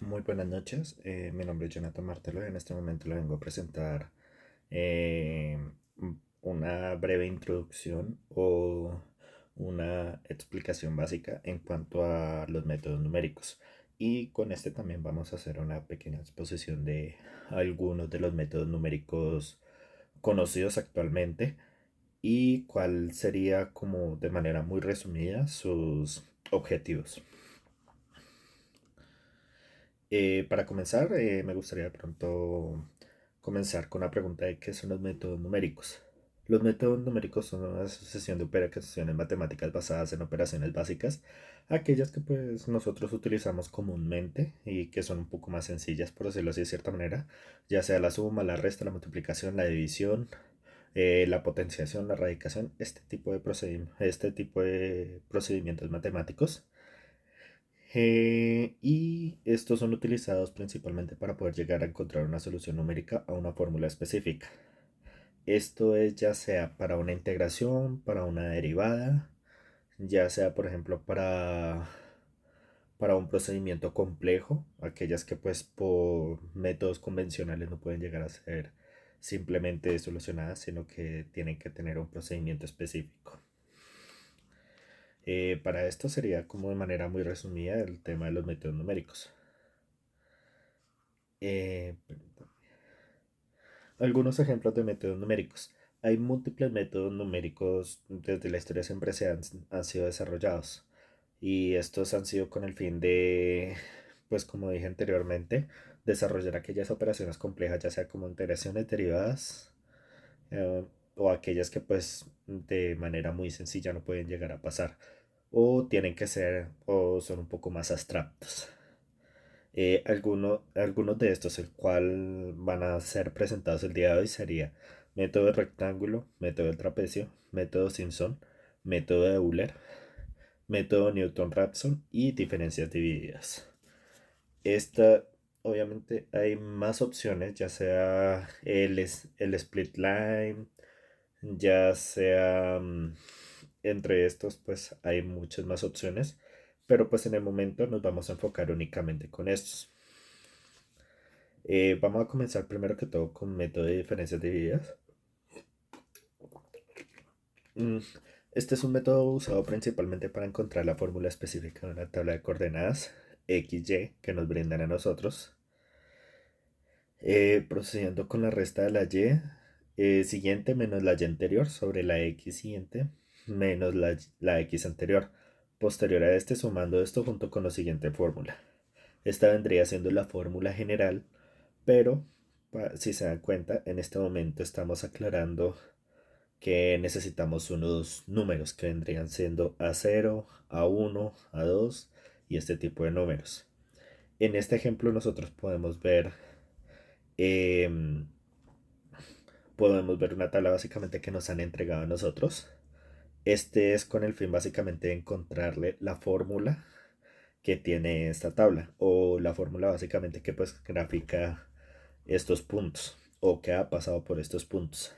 Muy buenas noches, mi nombre es Jonathan Martelo y en este momento le vengo a presentar eh, una breve introducción o una explicación básica en cuanto a los métodos numéricos. Y con este también vamos a hacer una pequeña exposición de algunos de los métodos numéricos conocidos actualmente y cuál sería como de manera muy resumida sus objetivos. Para comenzar, me gustaría de pronto comenzar con la pregunta de qué son los métodos numéricos. Los métodos numéricos son una sucesión de operaciones matemáticas basadas en operaciones básicas, aquellas que pues nosotros utilizamos comúnmente y que son un poco más sencillas, por decirlo así de cierta manera, ya sea la suma, la resta, la multiplicación, la división, la potenciación, la radicación, este tipo de procedimientos matemáticos. Y estos son utilizados principalmente para poder llegar a encontrar una solución numérica a una fórmula específica. Esto es ya sea para una integración, para una derivada, ya sea por ejemplo para un procedimiento complejo, aquellas que pues por métodos convencionales no pueden llegar a ser simplemente solucionadas, sino que tienen que tener un procedimiento específico. Para esto sería como de manera muy resumida el tema de los métodos numéricos. Permítame. Algunos ejemplos de métodos numéricos. Hay múltiples métodos numéricos desde la historia siempre han sido desarrollados y estos han sido con el fin de, pues como dije anteriormente, desarrollar aquellas operaciones complejas, ya sea como integraciones derivadas eh, o aquellas que pues de manera muy sencilla no pueden llegar a pasar o tienen que ser o son un poco más abstractos. Algunos de estos, el cual van a ser presentados el día de hoy, sería método de rectángulo, método del trapecio, método Simpson, método de Euler, método Newton-Raphson y diferencias divididas. Esta, obviamente, hay más opciones, ya sea el split line, ya sea entre estos, pues hay muchas más opciones, pero pues en el momento nos vamos a enfocar únicamente con estos. Vamos a comenzar primero que todo con método de diferencias divididas. Mm, Este es un método usado principalmente para encontrar la fórmula específica de una tabla de coordenadas x, y que nos brindan a nosotros. Procediendo con la resta de la y siguiente menos la y anterior sobre la x siguiente menos la x anterior. Posterior a este sumando esto junto con la siguiente fórmula. Esta vendría siendo la fórmula general, pero si se dan cuenta, en este momento estamos aclarando que necesitamos unos números que vendrían siendo A0, A1, A2 y este tipo de números. En este ejemplo nosotros em, podemos ver una tabla básicamente que nos han entregado a nosotros. Este es con el fin básicamente de encontrarle la fórmula que tiene esta tabla o la fórmula básicamente que pues grafica estos puntos o que ha pasado por estos puntos.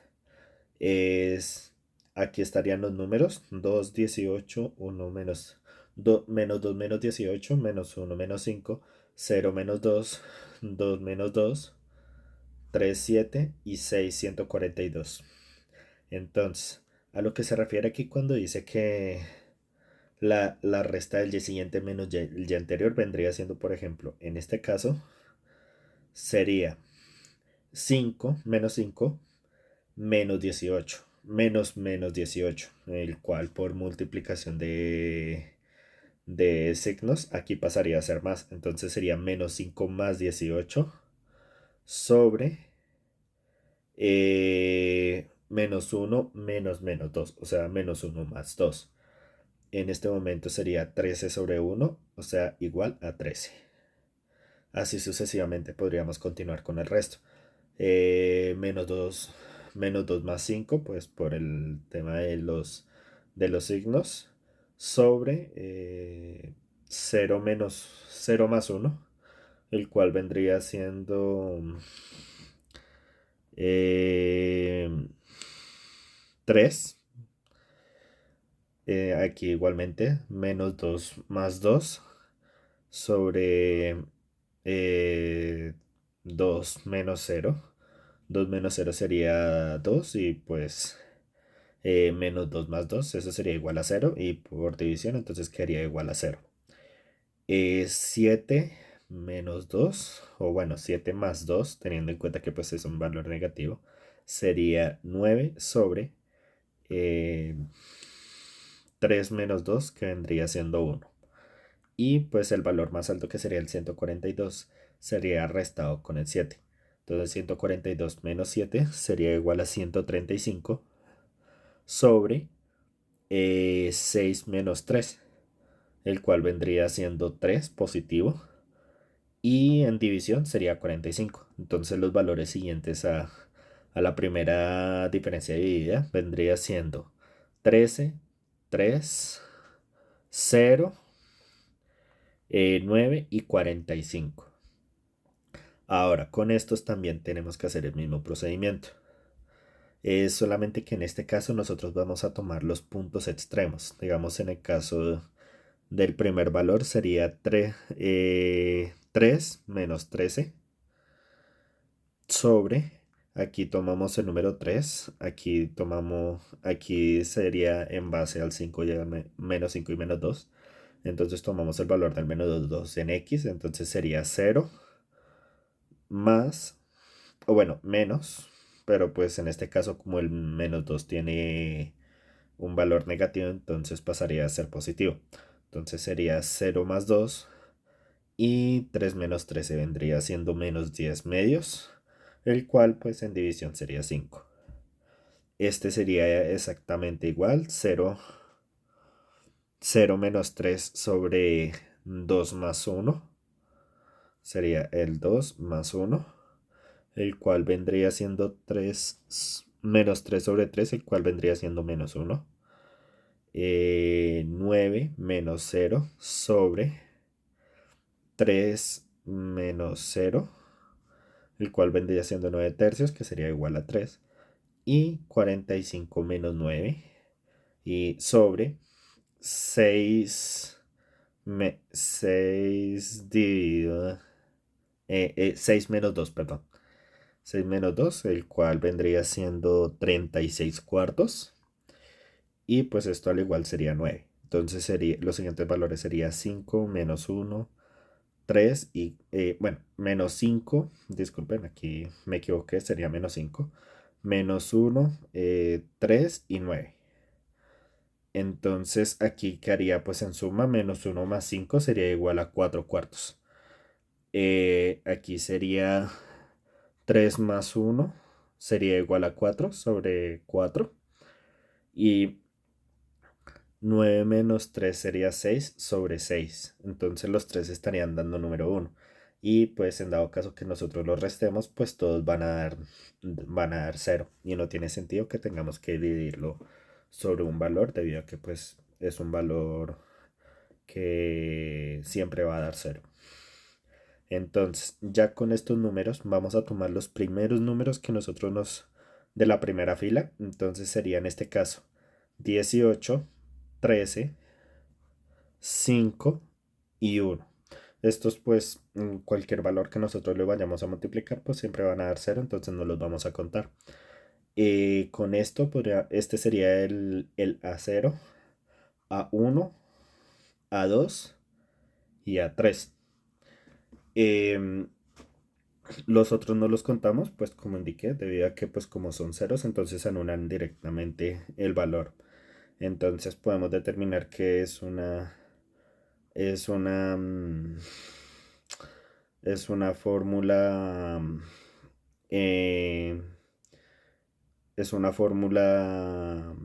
Es, aquí estarían los números 2 18 1 menos 2 menos 18 menos 1 menos 5 0 menos 2 2 menos 2 3 7 y 6 142. Entonces, a lo que se refiere aquí cuando dice que la resta del y siguiente menos el y anterior vendría siendo, por ejemplo, en este caso, sería 5 menos 5 menos 18 menos menos 18 el cual por multiplicación de signos aquí pasaría a ser más. Entonces sería menos 5 más 18 sobre menos uno menos menos dos, o sea, menos uno más dos. En este momento sería 13 sobre uno, o sea, igual a 13. Así sucesivamente podríamos continuar con el resto. Menos 2 menos 2 más 5 pues por el tema de los signos, sobre 0 menos 0 más uno, el cual vendría siendo 3. Aquí igualmente menos 2 más 2 sobre eh, 2 menos cero. 2 menos cero sería 2 y pues menos 2 más 2 eso sería igual a cero y por división entonces quedaría igual a cero. 7 menos 2 o bueno, 7 más 2 teniendo en cuenta que pues es un valor negativo, sería 9 sobre eh, 3 menos 2 que vendría siendo uno. Y pues el valor más alto que sería el 142 sería restado con el 7. Entonces 142 menos 7 sería igual a 135 sobre 6 menos 3, el cual vendría siendo 3 positivo. Y en división sería 45. Entonces los valores siguientes a la primera diferencia dividida vendría siendo 13, 3, 0, 9 y 45. Ahora, con estos también tenemos que hacer el mismo procedimiento. Es solamente que en este caso nosotros vamos a tomar los puntos extremos. Digamos, en el caso del primer valor sería 3 menos 13 sobre, aquí tomamos el número 3, aquí sería en base al 5 y menos 5 y menos 2. Entonces tomamos el valor del menos 2 en x, entonces sería 0 más, o bueno, menos, pero pues en este caso como el menos 2 tiene un valor negativo, entonces pasaría a ser positivo. Entonces sería 0 más 2 y 3 menos 13 vendría siendo menos 10 medios, el cual pues en división sería 5. Este sería exactamente igual, 0 menos 3 sobre 2 más 1, sería el 2 más 1, el cual vendría siendo 3 menos 3 sobre 3, el cual vendría siendo menos 1. 9 menos 0 sobre 3 menos 0, el cual vendría siendo 9 tercios, que sería igual a 3. Y 45 menos 9 y sobre 6, 6 dividido 6 menos 2, perdón. 6 menos 2, el cual vendría siendo 36 cuartos. Y pues esto al igual sería 9. Entonces los siguientes valores serían 5 menos 1, 3 y, bueno, menos 5, disculpen, aquí me equivoqué, sería menos 5, menos 1, 3 y 9. Entonces aquí quedaría pues en suma menos 1 más 5 sería igual a 4 cuartos. Aquí sería 3 más 1 sería igual a 4 sobre 4. Y 9 menos 3 sería 6 sobre 6. Entonces los 3 estarían dando número 1. Y pues en dado caso que nosotros los restemos, pues todos van a dar 0. Y no tiene sentido que tengamos que dividirlo sobre un valor debido a que pues es un valor que siempre va a dar 0. Entonces ya con estos números vamos a tomar los primeros números que nosotros nos de la primera fila. Entonces sería en este caso 18, 13, 5 y 1. Estos pues cualquier valor que nosotros le vayamos a multiplicar pues siempre van a dar 0, entonces no los vamos a contar. Con esto este sería el A0, A1, A2 y A3. Em, los otros no los contamos pues como indiqué debido a que pues como son ceros entonces anulan directamente el valor. Entonces podemos determinar que es una es una fórmula eh, es una fórmula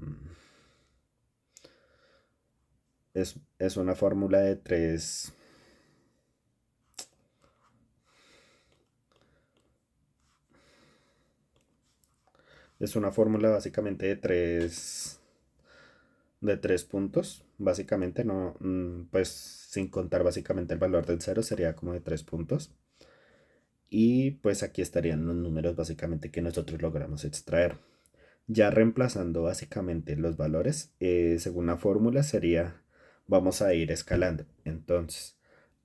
es una fórmula de tres. Es una fórmula básicamente de tres puntos. Básicamente no, pues sin contar básicamente el valor del cero sería como de 3 puntos. Y pues aquí estarían los números básicamente que nosotros logramos extraer. Ya reemplazando básicamente los valores, según la fórmula sería, vamos a ir escalando. Entonces,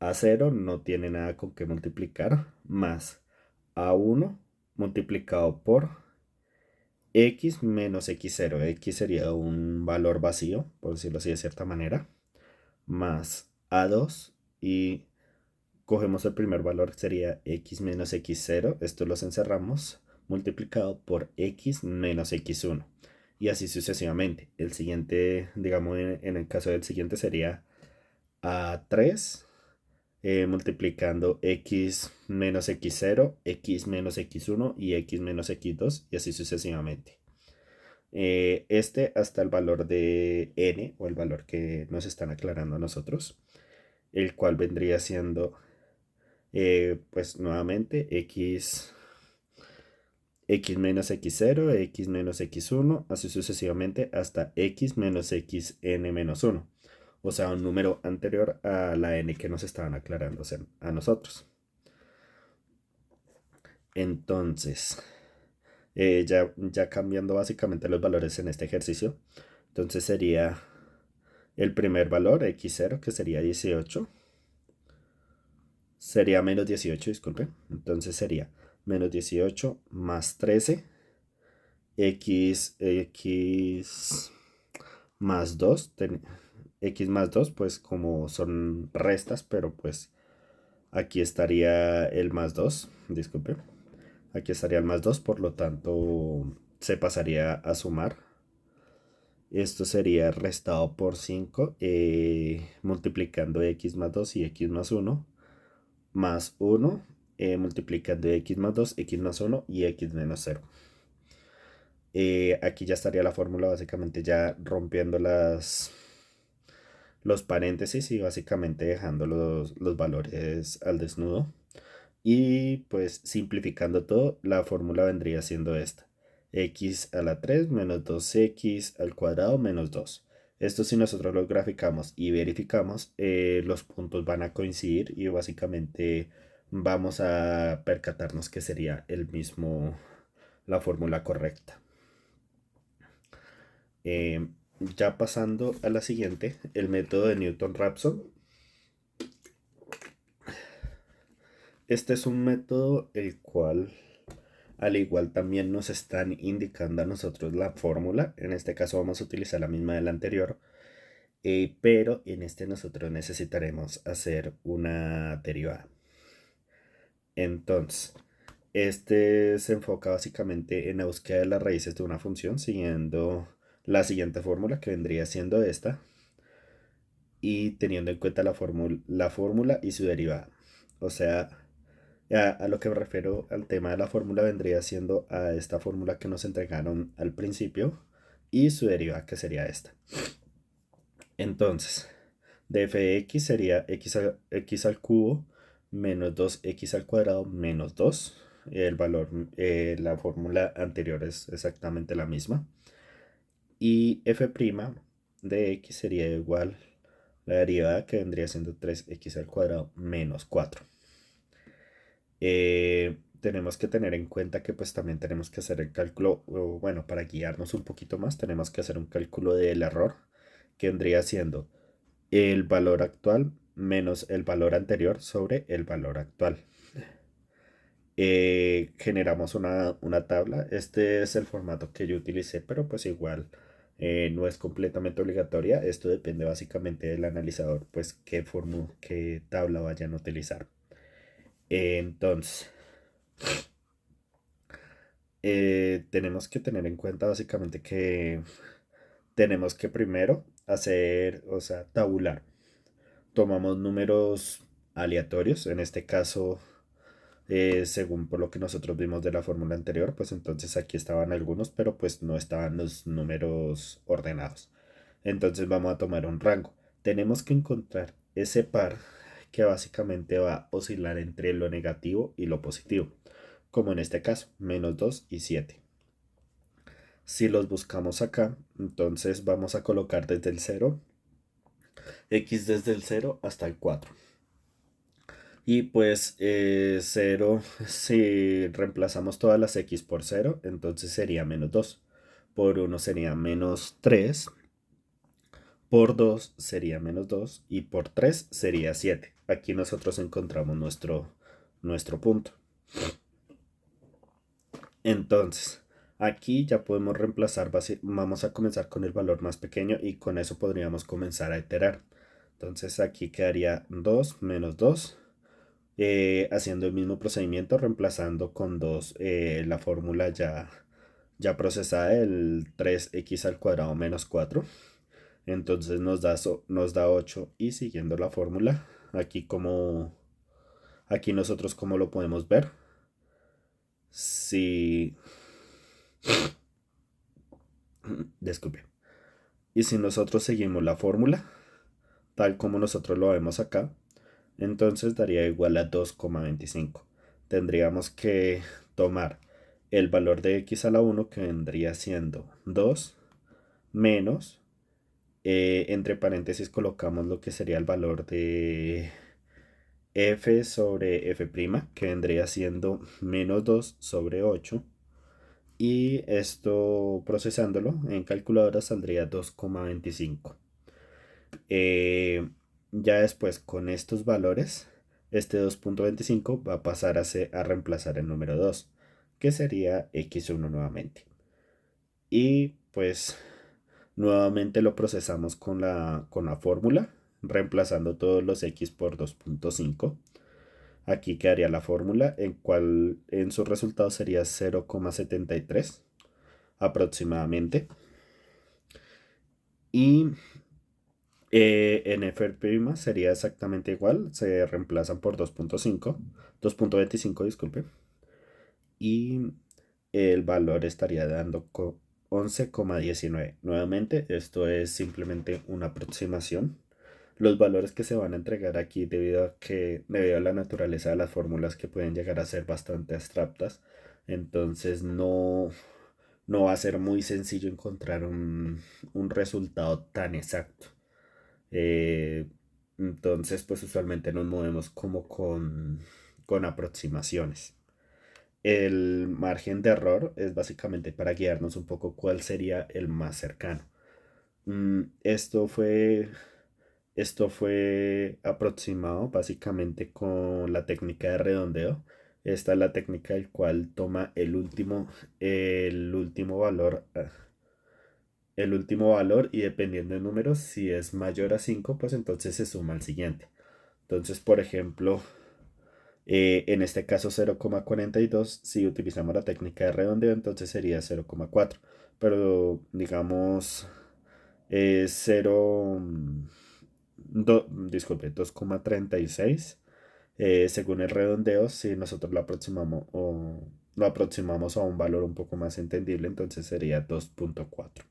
A0 no tiene nada con qué multiplicar, más A1 multiplicado por X menos X0. X sería un valor vacío, por decirlo así de cierta manera, más A2 y cogemos el primer valor que sería X menos X0. Esto los encerramos multiplicado por X menos X1. Y así sucesivamente. El siguiente, digamos, en el caso del siguiente sería A3 multiplicando X menos X0, X menos X1 y X menos X2 y así sucesivamente. Este hasta el valor de n o el valor que nos están aclarando a nosotros, el cual vendría siendo pues nuevamente x menos x0, x menos x1, así sucesivamente hasta x menos xn menos 1. O sea, un número anterior a la n que nos estaban aclarando a nosotros. Entonces, ya cambiando básicamente los valores en este ejercicio, entonces sería el primer valor, x0, que sería 18. Sería menos 18, disculpe. Entonces sería menos 18 más 13. X más 2. X más 2, pues como son restas, pero pues aquí estaría el más 2. Disculpe. Aquí estaría el más 2, por lo tanto se pasaría a sumar. Esto sería restado por 5, multiplicando x más 2 y x más 1, más 1, multiplicando x más 2, x más 1 y x menos 0. Aquí ya estaría la fórmula básicamente ya rompiendo los paréntesis y básicamente dejando los valores al desnudo. Y pues simplificando todo, la fórmula vendría siendo esta: x a la 3 menos 2x al cuadrado menos 2. Esto, si nosotros lo graficamos y verificamos, los puntos van a coincidir y básicamente vamos a percatarnos que sería la fórmula correcta. Ya pasando a la siguiente, el método de Newton-Raphson. Este es un método el cual, al igual, también nos están indicando a nosotros la fórmula. En este caso vamos a utilizar la misma del anterior, pero en este nosotros necesitaremos hacer una derivada. Entonces, este se enfoca básicamente en la búsqueda de las raíces de una función siguiendo la siguiente fórmula, que vendría siendo esta, y teniendo en cuenta la fórmula y su derivada. O sea, a lo que me refiero al tema de la fórmula vendría siendo a esta fórmula que nos entregaron al principio y su derivada, que sería esta. Entonces, de f de x sería x al cubo menos 2x al cuadrado menos 2. El valor, la fórmula anterior es exactamente la misma. Y f' de x sería igual la derivada, que vendría siendo 3x al cuadrado menos 4. Tenemos que tener en cuenta que pues también tenemos que hacer el cálculo, o bueno, para guiarnos un poquito más, tenemos que hacer un cálculo del error, que vendría siendo el valor actual menos el valor anterior sobre el valor actual. Generamos una tabla. Este es el formato que yo utilicé, pero pues igual no es completamente obligatoria. Esto depende básicamente del analizador, pues qué tabla vayan a utilizar. Entonces, tenemos que tener en cuenta básicamente que tenemos que primero hacer, o sea, tabular. Tomamos números aleatorios, en este caso, según por lo que nosotros vimos de la fórmula anterior, pues entonces aquí estaban algunos, pero pues no estaban los números ordenados. Entonces vamos a tomar un rango. Tenemos que encontrar ese par que básicamente va a oscilar entre lo negativo y lo positivo, como en este caso, menos 2 y 7. Si los buscamos acá, entonces vamos a colocar desde el 0, x desde el 0 hasta el 4. Y pues 0, si reemplazamos todas las x por 0, entonces sería menos 2. Por 1 sería menos 3. Por 2 sería menos 2. Y por 3 sería 7. aquí nosotros encontramos nuestro punto. Entonces, aquí ya podemos reemplazar, vamos a comenzar con el valor más pequeño y con eso podríamos comenzar a iterar. Entonces aquí quedaría 2 menos 2, haciendo el mismo procedimiento, reemplazando con 2 la fórmula ya procesada, el 3x al cuadrado menos 4. Entonces nos da 8 y siguiendo la fórmula, aquí nosotros como lo podemos ver, si, disculpe, y si nosotros seguimos la fórmula, tal como nosotros lo vemos acá, entonces daría igual a 2,25. Tendríamos que tomar el valor de x a la 1, que vendría siendo 2, menos, entre paréntesis colocamos lo que sería el valor de f sobre f', que vendría siendo menos 2 sobre 8. Y esto procesándolo en calculadora saldría 2,25. Ya después con estos valores, este 2,25 va a pasar a reemplazar el número 2, que sería x1 nuevamente. Y pues nuevamente lo procesamos con la fórmula, reemplazando todos los x por 2,5. Aquí quedaría la fórmula, en cual en su resultado sería 0,73 aproximadamente. Y en F' sería exactamente igual, se reemplazan por 2,25, disculpe, y el valor estaría dando 11,19. Nuevamente, esto es simplemente una aproximación. Los valores que se van a entregar aquí, debido a la naturaleza de las fórmulas, que pueden llegar a ser bastante abstractas, entonces no va a ser muy sencillo encontrar un resultado tan exacto. Eh, entonces, pues usualmente nos movemos como con aproximaciones. El margen de error es básicamente para guiarnos un poco cuál sería el más cercano. Mm, esto fue aproximado básicamente con la técnica de redondeo. Esta es la técnica el cual toma el último valor. El último valor, y dependiendo del número, si es mayor a 5 pues entonces se suma al siguiente. Entonces, por ejemplo, en este caso 0,42, si utilizamos la técnica de redondeo, entonces sería 0,4. Pero digamos, 0, disculpe, 2,36. Según el redondeo, si nosotros lo aproximamos a un valor un poco más entendible, entonces sería 2,4,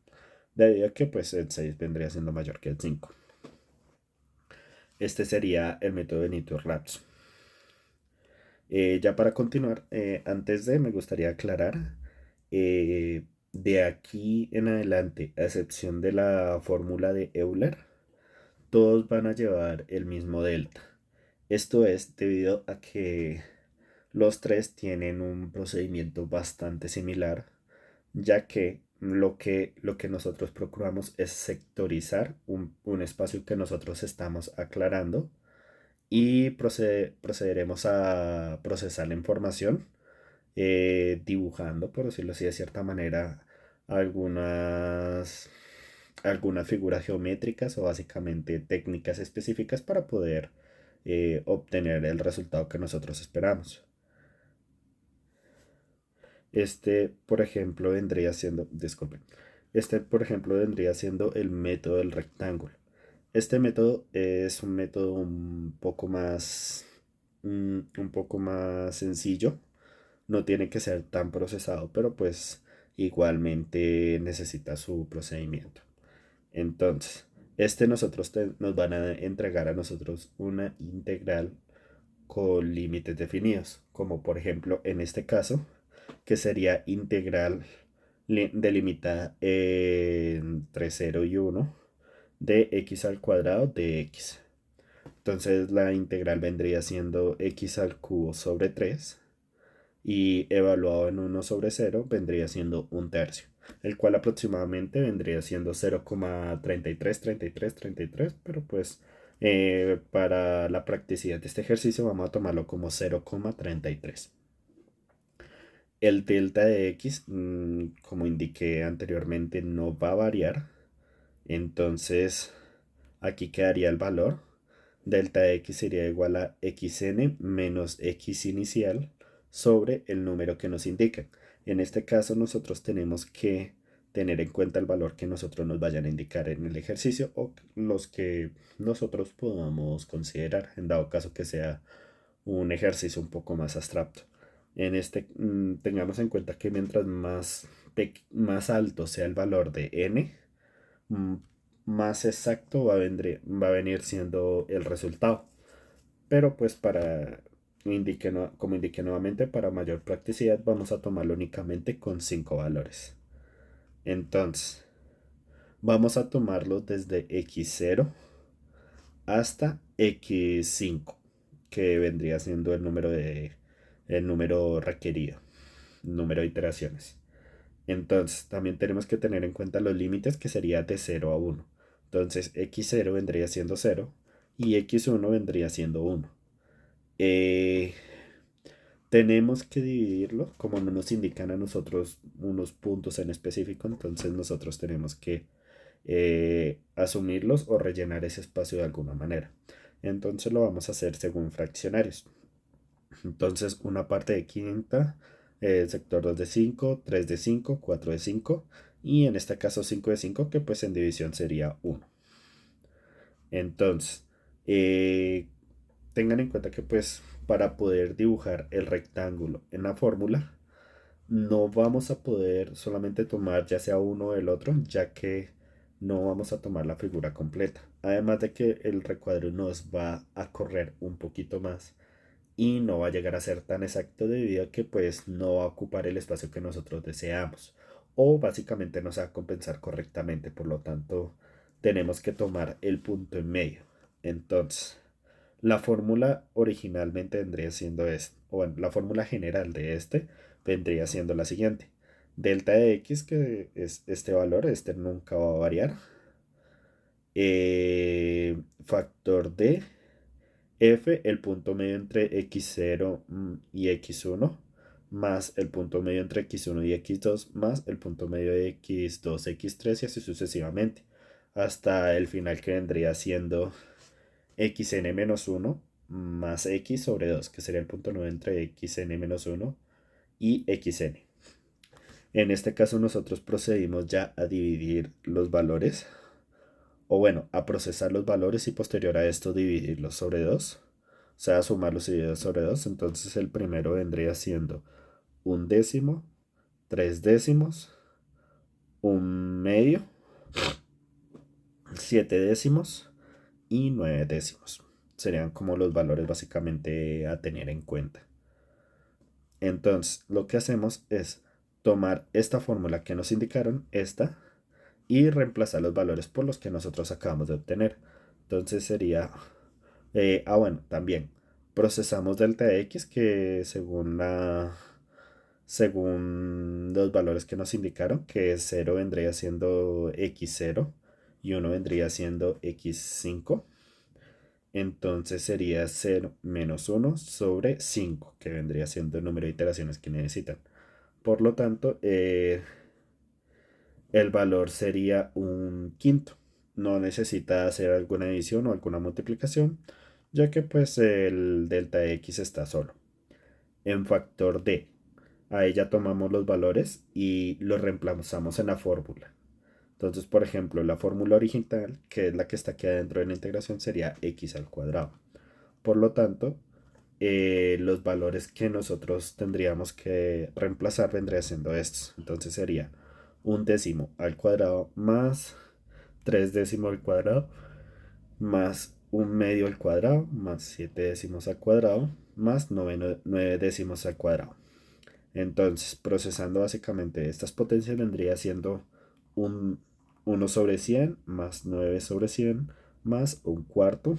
debido a que pues el 6 vendría siendo mayor que el 5. Este sería el método de Nature-Labs. Ya para continuar, me gustaría aclarar, de aquí en adelante, a excepción de la fórmula de Euler, todos van a llevar el mismo delta. Esto es debido a que los tres tienen un procedimiento bastante similar, ya que lo que nosotros procuramos es sectorizar un espacio que nosotros estamos aclarando, y procederemos a procesar la información, dibujando, por decirlo así de cierta manera, algunas, algunas figuras geométricas o básicamente técnicas específicas para poder obtener el resultado que nosotros esperamos. Por ejemplo, por ejemplo, vendría siendo el método del rectángulo. Este método es un método un poco más sencillo. No tiene que ser tan procesado, pero pues igualmente necesita su procedimiento. Entonces, nos van a entregar a nosotros una integral con límites definidos, como por ejemplo en este caso, que sería integral delimitada entre 0 y 1 de x al cuadrado de x. Entonces la integral vendría siendo x al cubo sobre 3, y evaluado en 1/0 vendría siendo un tercio, el cual aproximadamente vendría siendo 0,333333, pero pues Para la practicidad de este ejercicio vamos a tomarlo como 0,33. El delta de x, como indiqué anteriormente, no va a variar. Entonces, aquí quedaría el valor. Delta de x sería igual a xn menos x inicial sobre el número que nos indican. En este caso, nosotros tenemos que tener en cuenta el valor que nosotros nos vayan a indicar en el ejercicio o los que nosotros podamos considerar, en dado caso que sea un ejercicio un poco más abstracto. Tengamos en cuenta que mientras más alto sea el valor de n, mm, más exacto va a venir siendo el resultado. Pero pues como indiqué nuevamente, para mayor practicidad vamos a tomarlo únicamente con 5 valores. Entonces, vamos a tomarlo desde x0 hasta x5, que vendría siendo el número requerido, el número de iteraciones. Entonces, también tenemos que tener en cuenta los límites, que sería de 0 a 1. Entonces, x0 vendría siendo 0 y x1 vendría siendo 1. Eh, Tenemos que dividirlo, como no nos indican a nosotros unos puntos en específico, entonces nosotros tenemos que asumirlos o rellenar ese espacio de alguna manera. Entonces lo vamos a hacer según fraccionarios. Entonces una parte de quinta, sector 2 de 5, 3 de 5, 4 de 5 y en este caso 5 de 5, que pues en división sería 1. Entonces, eh, tengan en cuenta que pues para poder dibujar el rectángulo en la fórmula, no vamos a poder solamente tomar ya sea uno o el otro, ya que no vamos a tomar la figura completa. Además de que el recuadro nos va a correr un poquito más y no va a llegar a ser tan exacto debido a que pues no va a ocupar el espacio que nosotros deseamos o básicamente no se va a compensar correctamente. Por lo tanto, tenemos que tomar el punto en medio. Entonces, la fórmula originalmente vendría siendo esta, o bueno, la fórmula general de este vendría siendo la siguiente. Delta de x, que es este valor, este nunca va a variar. Factor de f, el punto medio entre x0 y x1, más el punto medio entre x1 y x2, más el punto medio de x2, x3 y así sucesivamente, hasta el final que vendría siendo xn-1 más x sobre 2, que sería el punto medio entre xn-1 y xn. En este caso nosotros procedimos ya a dividir los valores, o bueno, a procesar los valores y posterior a esto dividirlos sobre 2, o sea, sumarlos y dividirlos sobre 2. Entonces el primero vendría siendo un décimo, tres décimos, un medio, siete décimos y nueve décimos. Serían como los valores básicamente a tener en cuenta. Entonces, lo que hacemos es tomar esta fórmula que nos indicaron, esta, y reemplazar los valores por los que nosotros acabamos de obtener. Entonces sería, bueno, también procesamos delta de x, que según los valores que nos indicaron, que 0 vendría siendo x0 y 1 vendría siendo x5. Entonces sería 0 menos 1 sobre 5, que vendría siendo el número de iteraciones que necesitan. Por lo tanto, el valor sería un quinto. No necesita hacer alguna adición o alguna multiplicación, ya que pues el delta de x está solo. En factor d, ahí ya tomamos los valores y los reemplazamos en la fórmula. Entonces, por ejemplo, la fórmula original, que es la que está aquí adentro de la integración, sería x al cuadrado. Por lo tanto, los valores que nosotros tendríamos que reemplazar vendría siendo estos. Entonces sería un décimo al cuadrado más tres décimos al cuadrado más un medio al cuadrado más siete décimos al cuadrado más nueve décimos al cuadrado. Entonces, procesando básicamente estas potencias vendría siendo un 1 sobre 100 más 9 sobre 100 más un cuarto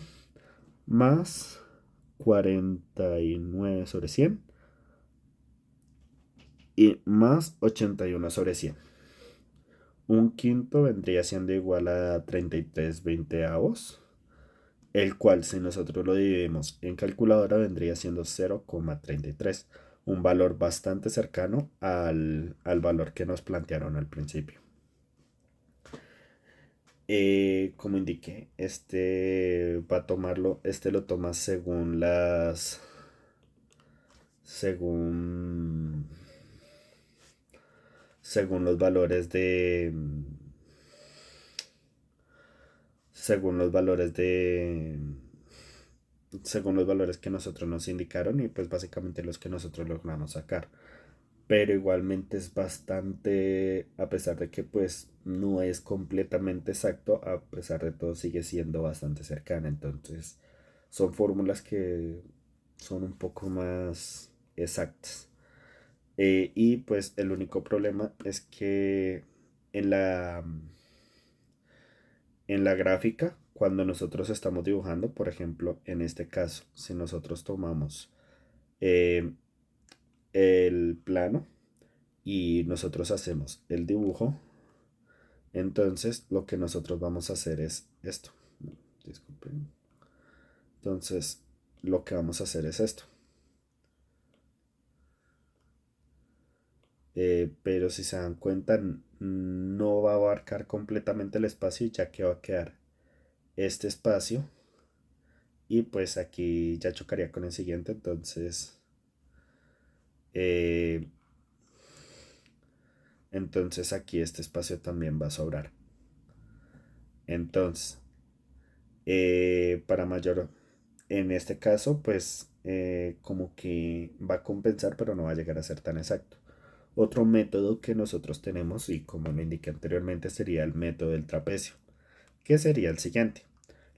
más 49 sobre 100 y más 81 sobre 100. Un quinto vendría siendo igual a 33 veinteavos el cual si nosotros lo dividimos en calculadora vendría siendo 0,33, un valor bastante cercano al valor que nos plantearon al principio. Como indiqué, este va a tomarlo, este lo toma según, según los valores según los valores de, según los valores que nosotros nos indicaron y pues básicamente los que nosotros logramos sacar. Pero igualmente es bastante, a pesar de que pues no es completamente exacto, a pesar de todo sigue siendo bastante cercana. Entonces son fórmulas que son un poco más exactas. Y pues el único problema es que en en la gráfica, cuando nosotros estamos dibujando, por ejemplo, en este caso, si nosotros tomamos eh, el plano y nosotros hacemos el dibujo, entonces lo que nosotros vamos a hacer es esto. Disculpen. Entonces, lo que vamos a hacer es esto. Pero si se dan cuenta, no va a abarcar completamente el espacio, ya que va a quedar este espacio. Y pues aquí ya chocaría con el siguiente, eh, entonces aquí este espacio también va a sobrar. Entonces, para mayor, en este caso, pues como que va a compensar, pero no va a llegar a ser tan exacto. Otro método que nosotros tenemos, y como lo indiqué anteriormente, sería el método del trapecio, que sería el siguiente.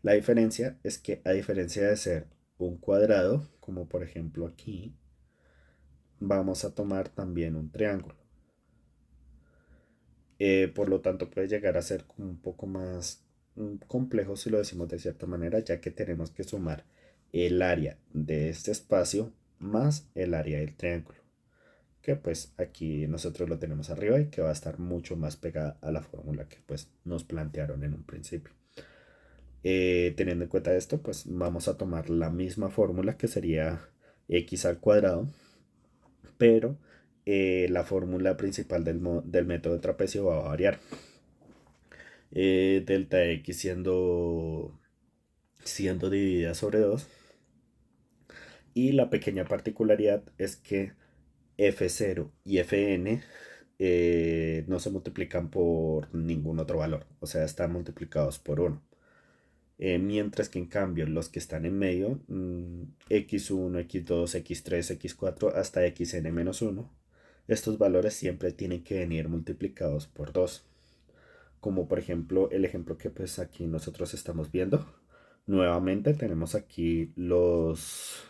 La diferencia es que a diferencia de ser un cuadrado, como por ejemplo aquí, vamos a tomar también un triángulo. Por lo tanto, puede llegar a ser como un poco más complejo si lo decimos de cierta manera, ya que tenemos que sumar el área de este espacio más el área del triángulo, que pues aquí nosotros lo tenemos arriba y que va a estar mucho más pegada a la fórmula que pues nos plantearon en un principio. Teniendo en cuenta esto, pues vamos a tomar la misma fórmula que sería x al cuadrado, pero la fórmula principal del método de trapecio va a variar. Delta x siendo dividida sobre 2. Y la pequeña particularidad es que f0 y fn no se multiplican por ningún otro valor, o sea, están multiplicados por 1. Mientras que en cambio los que están en medio, x1, x2, x3, x4 hasta xn-1, estos valores siempre tienen que venir multiplicados por 2. Como por ejemplo el ejemplo que pues aquí nosotros estamos viendo. Nuevamente tenemos aquí los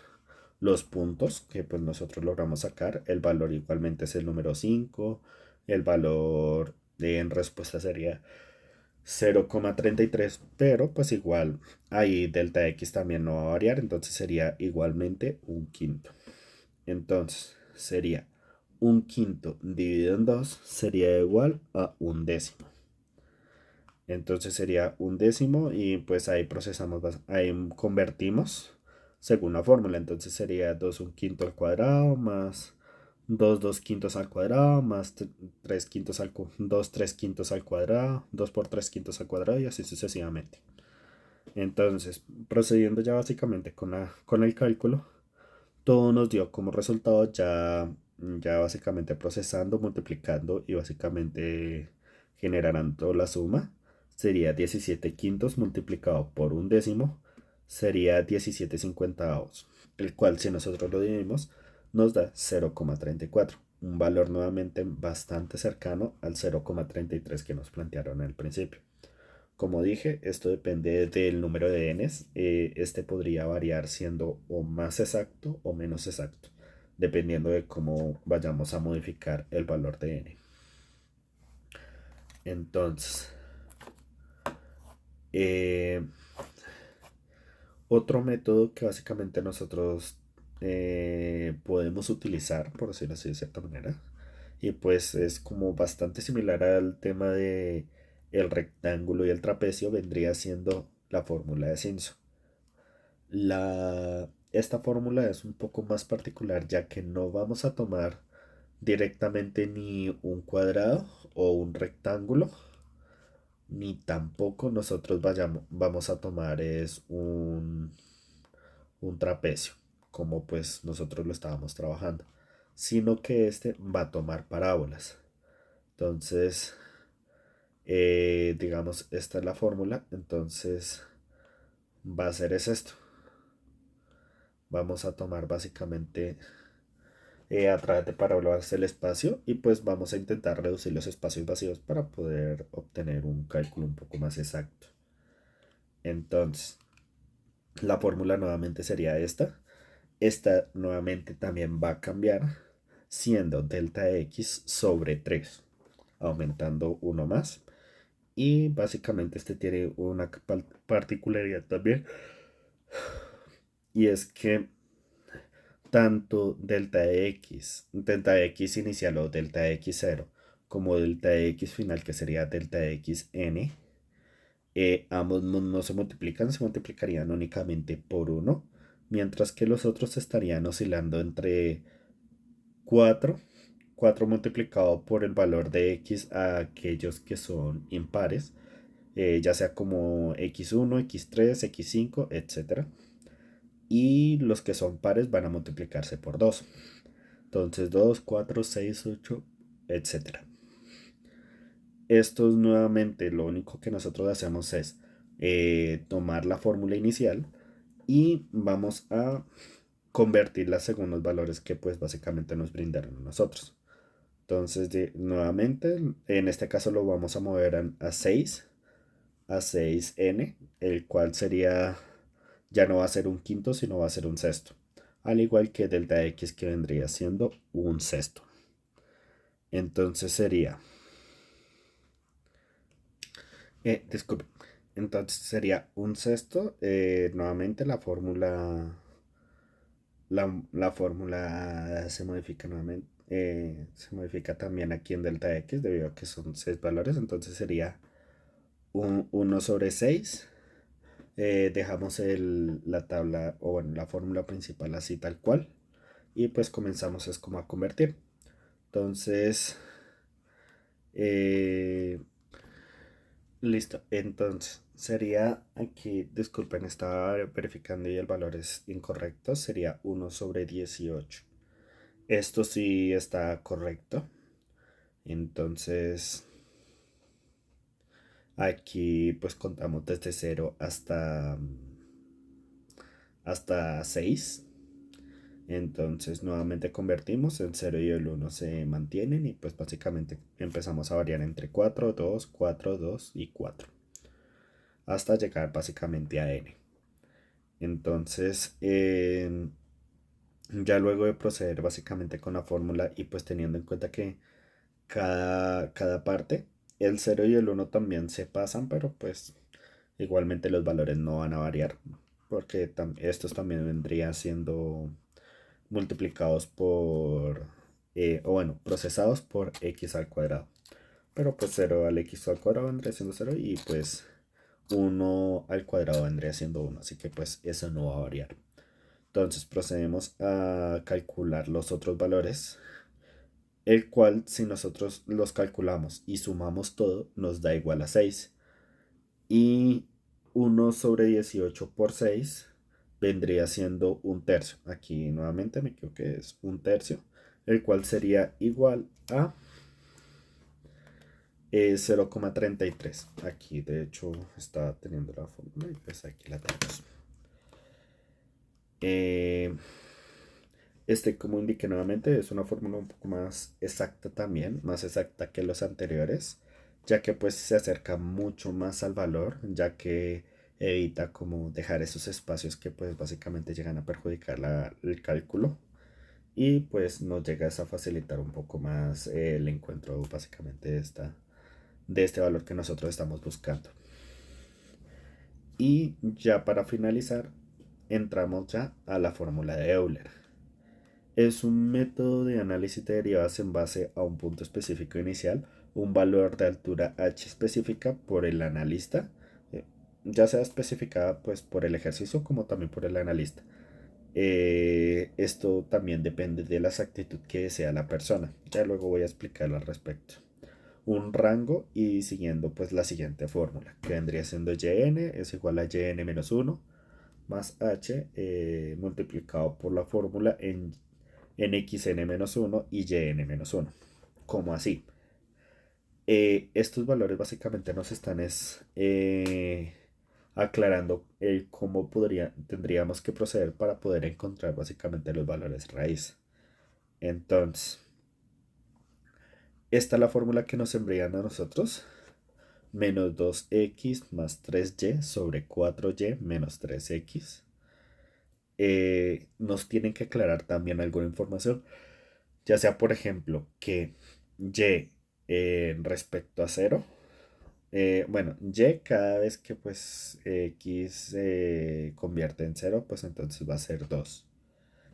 puntos que pues nosotros logramos sacar. El valor igualmente es el número 5. El valor en respuesta sería 0,33, pero pues igual ahí delta x también no va a variar, entonces sería igualmente un quinto. Entonces sería un quinto dividido en 2 sería igual a un décimo. Entonces sería un décimo y pues ahí procesamos, ahí convertimos según la fórmula. Entonces sería 2 un quinto al cuadrado más 2 quintos al cuadrado más 3 quintos 2 3 quintos al cuadrado, 2 por 3 quintos al cuadrado y así sucesivamente. Entonces, procediendo ya básicamente con el cálculo, todo nos dio como resultado ya básicamente procesando, multiplicando y básicamente generando la suma. Sería 17 quintos multiplicado por un décimo, sería 17 cincuentaavos, el cual si nosotros lo dividimos nos da 0,34, un valor nuevamente bastante cercano al 0,33 que nos plantearon al principio. Como dije, esto depende del número de n's. Este podría variar siendo o más exacto o menos exacto, dependiendo de cómo vayamos a modificar el valor de n. Entonces, eh, otro método que básicamente nosotros podemos utilizar, por decirlo así de cierta manera, y pues es como bastante similar al tema de el rectángulo y el trapecio, vendría siendo la fórmula de Simpson. Esta fórmula es un poco más particular ya que no vamos a tomar directamente ni un cuadrado o un rectángulo, ni tampoco nosotros vamos a tomar es un trapecio, como pues nosotros lo estábamos trabajando, sino que este va a tomar parábolas. Entonces, digamos, esta es la fórmula, entonces va a ser es esto. Vamos a tomar básicamente a través de parábolas el espacio y pues vamos a intentar reducir los espacios vacíos para poder obtener un cálculo un poco más exacto. Entonces, la fórmula nuevamente sería esta. Esta nuevamente también va a cambiar siendo delta x sobre 3, aumentando uno más. Y básicamente este tiene una particularidad también. Y es que tanto delta x inicial o delta x 0, como delta x final, que sería delta x n, ambos no se multiplican, se multiplicarían únicamente por uno, mientras que los otros estarían oscilando entre 4 4 multiplicado por el valor de x a aquellos que son impares, ya sea como x1, x3, x5, etcétera. Y los que son pares van a multiplicarse por 2. Entonces 2, 4, 6, 8, etcétera. Esto es nuevamente lo único que nosotros hacemos es tomar la fórmula inicial y vamos a convertirla según los valores que pues básicamente nos brindaron a nosotros. Entonces nuevamente en este caso lo vamos a mover a 6, a 6n, el cual sería, ya no va a ser un quinto sino va a ser un sexto, al igual que delta x que vendría siendo un sexto. Entonces sería, disculpe, entonces sería un sexto, nuevamente la fórmula se modifica nuevamente, se modifica también aquí en delta x debido a que son 6 valores, entonces sería 1 sobre 6. Dejamos la tabla o bueno, la fórmula principal así tal cual y pues comenzamos es como a convertir. Entonces, eh, listo. Entonces, sería aquí, disculpen, estaba verificando y el valor es incorrecto. Sería 1/18. Esto sí está correcto. Entonces, aquí pues contamos desde 0 hasta 6. Entonces nuevamente convertimos, el 0 y el 1 se mantienen y pues básicamente empezamos a variar entre 4, 2, 4, 2 y 4 hasta llegar básicamente a n. Entonces ya luego de proceder básicamente con la fórmula y pues teniendo en cuenta que cada parte, el 0 y el 1 también se pasan, pero pues igualmente los valores no van a variar porque estos también vendrían siendo multiplicados por, o bueno, procesados por x al cuadrado. Pero pues 0 al x al cuadrado vendría siendo 0 y pues 1 al cuadrado vendría siendo 1. Así que pues eso no va a variar. Entonces procedemos a calcular los otros valores, el cual si nosotros los calculamos y sumamos todo nos da igual a 6. Y 1/18 por 6 vendría siendo un tercio. Aquí nuevamente me equivoqué, es un tercio, el cual sería igual a 0,33. Aquí de hecho está teniendo la fórmula y pues aquí la tenemos. Este, como indiqué nuevamente, es una fórmula un poco más exacta también, más exacta que los anteriores, ya que pues se acerca mucho más al valor, ya que evita como dejar esos espacios que pues básicamente llegan a perjudicar el cálculo y pues nos llega a facilitar un poco más el encuentro básicamente de este valor que nosotros estamos buscando. Y ya para finalizar, entramos ya a la fórmula de Euler. Es un método de análisis de derivadas en base a un punto específico inicial, un valor de altura h específica por el analista, ya sea especificada pues por el ejercicio como también por el analista. Esto también depende de la exactitud que desea la persona. Ya luego voy a explicar al respecto. Un rango y siguiendo pues la siguiente fórmula, que vendría siendo yn es igual a yn menos uno más h multiplicado por la fórmula en xn menos uno y yn menos uno. ¿Cómo así? Estos valores básicamente nos están aclarando cómo tendríamos que proceder para poder encontrar básicamente los valores raíz. Entonces, esta es la fórmula que nos envían a nosotros. Menos 2x más 3y sobre 4y menos 3x. Nos tienen que aclarar también alguna información, ya sea por ejemplo que y respecto a cero. Bueno, y cada vez que pues x se convierte en cero, pues entonces va a ser 2.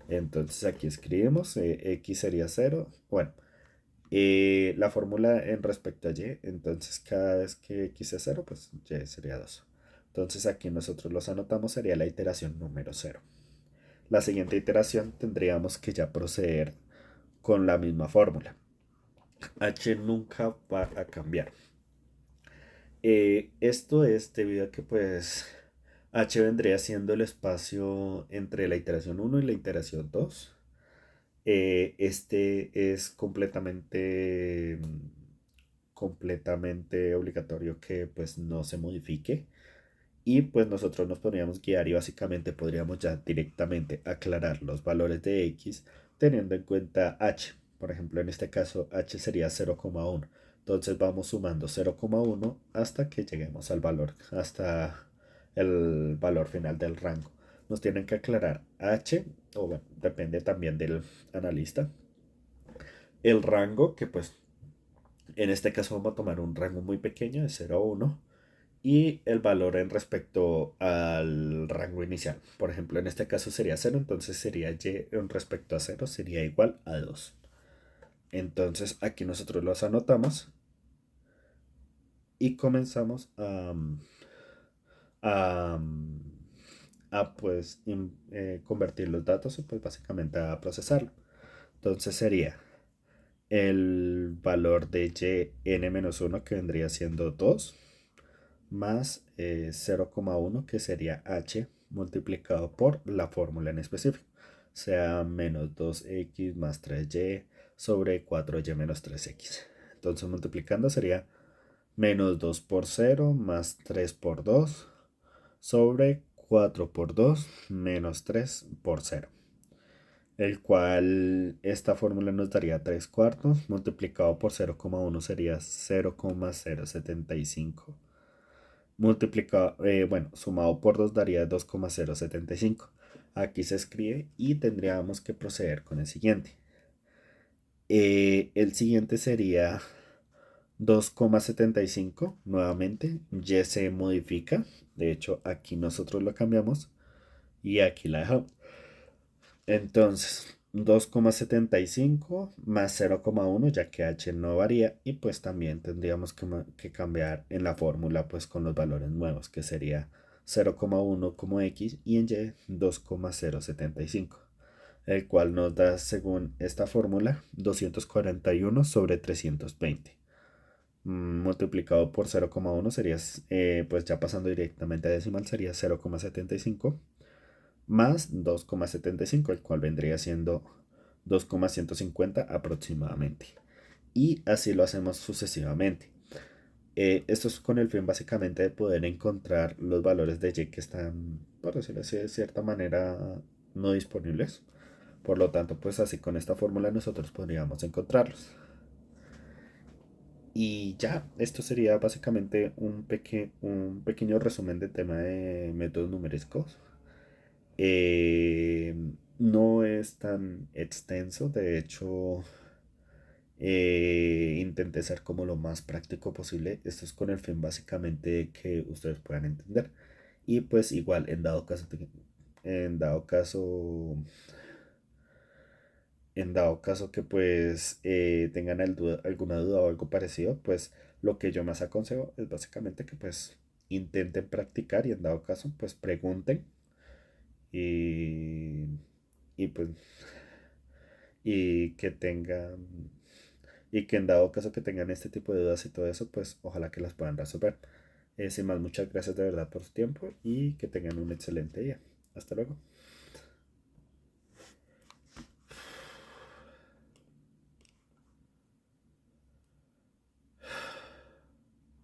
Entonces aquí escribimos x sería cero. Bueno, la fórmula en respecto a y, entonces cada vez que x es cero, pues y sería 2. Entonces aquí nosotros los anotamos, sería la iteración número cero. La siguiente iteración tendríamos que ya proceder con la misma fórmula. H nunca va a cambiar. Esto es debido a que pues H vendría siendo el espacio entre la iteración uno y la iteración 2. Este es completamente obligatorio que pues no se modifique. Y pues nosotros nos podríamos guiar y básicamente podríamos ya directamente aclarar los valores de x teniendo en cuenta h. Por ejemplo, en este caso h sería 0,1. Entonces vamos sumando 0,1 hasta que lleguemos al valor, hasta el valor final del rango. Nos tienen que aclarar h, o bueno, depende también del analista. El rango, que pues en este caso vamos a tomar un rango muy pequeño de 0 a 1 y el valor en respecto al rango inicial. Por ejemplo, en este caso sería 0, entonces sería y en respecto a 0 sería igual a 2. Entonces aquí nosotros los anotamos y comenzamos a, pues convertir los datos y pues básicamente a procesarlo. Entonces sería el valor de y n-1 que vendría siendo 2 más 0,1 que sería h multiplicado por la fórmula en específico, sea menos 2x más 3y sobre 4y menos 3x. Entonces multiplicando sería menos 2 por 0 más 3 por 2 sobre 4 por 2 menos 3 por 0. El cual esta fórmula nos daría 3 cuartos multiplicado por 0,1 sería 0,075 multiplicado, bueno, sumado por 2 daría 2,075. Aquí se escribe y tendríamos que proceder con el siguiente. El siguiente sería 2,75. Nuevamente, y se modifica. De hecho, aquí nosotros lo cambiamos y aquí la dejamos. Entonces, 2,75 más 0,1 ya que h no varía y pues también tendríamos que cambiar en la fórmula pues con los valores nuevos que sería 0,1 como x y en y 2,075, el cual nos da según esta fórmula 241 sobre 320. Multiplicado por 0,1 sería pues ya pasando directamente a decimal sería 0,75 más 2,75, el cual vendría siendo 2,150 aproximadamente. Y así lo hacemos sucesivamente. Esto es con el fin básicamente de poder encontrar los valores de y que están, por decirlo así, de cierta manera no disponibles. Por lo tanto, pues así con esta fórmula nosotros podríamos encontrarlos. Y ya, esto sería básicamente un pequeño resumen del tema de métodos numéricos. Eh, no es tan extenso, de hecho, intenté ser como lo más práctico posible. Esto es con el fin básicamente de que ustedes puedan entender. Y pues igual, en dado caso, en dado caso que pues tengan alguna duda o algo parecido, pues lo que yo más aconsejo es básicamente que pues intenten practicar y en dado caso, pues pregunten y, y pues y que tengan y que en dado caso que tengan este tipo de dudas y todo eso, pues ojalá que las puedan resolver. Sin más, muchas gracias de verdad por su tiempo y que tengan un excelente día. Hasta luego.